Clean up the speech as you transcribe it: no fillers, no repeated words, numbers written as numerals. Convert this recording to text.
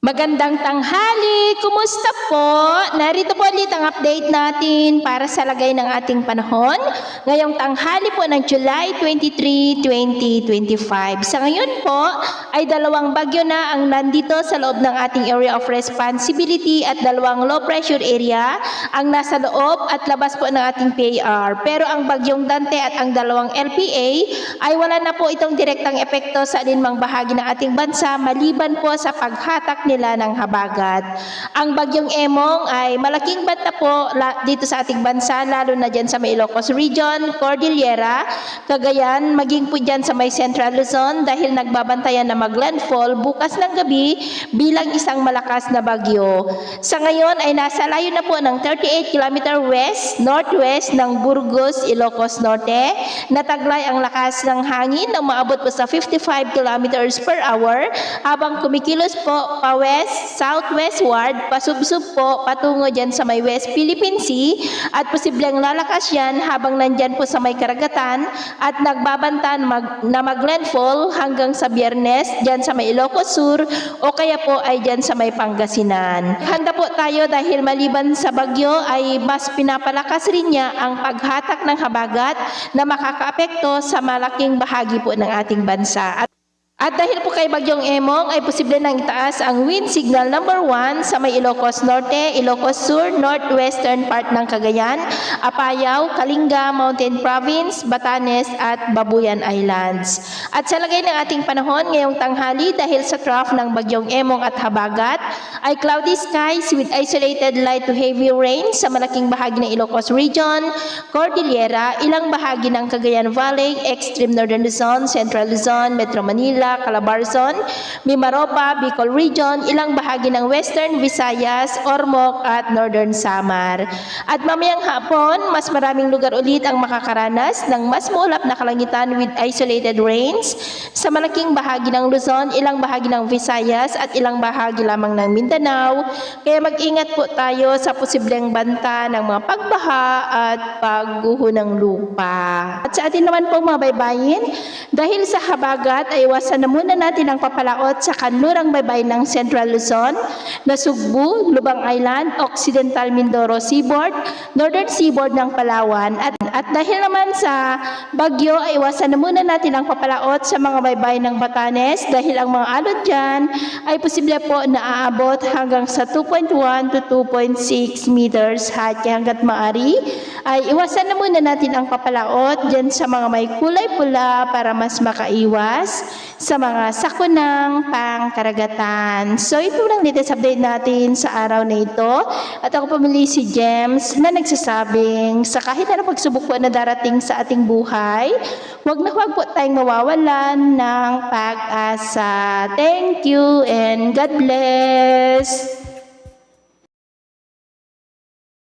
Magandang tanghali! Kumusta po? Narito po ulit ang update natin para sa lagay ng ating panahon ngayong tanghali po ng July 23, 2025. Sa ngayon po ay dalawang bagyo na ang nandito sa loob ng ating area of responsibility at dalawang low pressure area ang nasa loob at labas po ng ating PAR. Pero ang bagyong Dante at ang dalawang LPA ay wala na po itong direktang epekto sa alinmang bahagi ng ating bansa maliban po sa paghatak nila ng habagat. Ang bagyong Emong ay malaking banta po dito sa ating bansa, lalo na dyan sa may Ilocos Region, Cordillera, Cagayan, maging po dyan sa may Central Luzon dahil nagbabantayan na mag-landfall bukas ng gabi bilang isang malakas na bagyo. Sa ngayon ay nasa layo na po ng 38 km west-northwest ng Burgos, Ilocos Norte. Nataglay ang lakas ng hangin na umaabot po sa 55 km per hour habang kumikilos po west, southwestward, pasubsub po patungo dyan sa may West Philippine Sea at posibleng lalakas yan habang nandyan po sa may karagatan at nagbabantan na mag-landfall hanggang sa Biyernes dyan sa may Ilocos Sur o kaya po ay dyan sa may Pangasinan. Handa po tayo dahil maliban sa bagyo ay mas pinapalakas rin niya ang paghatak ng habagat na makakaapekto sa malaking bahagi po ng ating bansa. At dahil po kay Bagyong Emong ay posible nang itaas ang wind signal number 1 sa may Ilocos Norte, Ilocos Sur, northwestern part ng Cagayan, Apayao, Kalinga, Mountain Province, Batanes at Babuyan Islands. At sa lagay ng ating panahon ngayong tanghali dahil sa trough ng Bagyong Emong at habagat ay cloudy skies with isolated light to heavy rain sa malaking bahagi ng Ilocos Region, Cordillera, ilang bahagi ng Cagayan Valley, extreme northern Luzon, Central Luzon, Metro Manila, Calabarzon, Mimaropa, Bicol Region, ilang bahagi ng Western Visayas, Ormoc at Northern Samar. At mamayang hapon, mas maraming lugar ulit ang makakaranas ng mas maulap na kalangitan with isolated rains sa malaking bahagi ng Luzon, ilang bahagi ng Visayas at ilang bahagi lamang ng Mindanao. Kaya mag-ingat po tayo sa posibleng banta ng mga pagbaha at pagguho ng lupa. At sa atin naman po mga baybayin, dahil sa habagat ay iwasan na muna natin ang papalaot sa kanlurang baybayin ng Central Luzon, Nasugbu, Lubang Island, Occidental Mindoro Seaboard, Northern Seaboard ng Palawan. At dahil naman sa bagyo ay iwasan na muna natin ang papalaot sa mga baybayin ng Batanes dahil ang mga alon dyan ay posible po na aabot hanggang sa 2.1 to 2.6 meters height. Kaya hanggat maaari ay iwasan na muna natin ang papalaot dyan sa mga may kulay pula para mas makaiwas sa mga sakunang pangkaragatan. So ito lang latest update natin sa araw na ito. At ako pumili si James na nagsasabing sa kahit na pagsubok po na darating sa ating buhay, huwag na huwag po tayong mawawalan ng pag-asa. Thank you and God bless!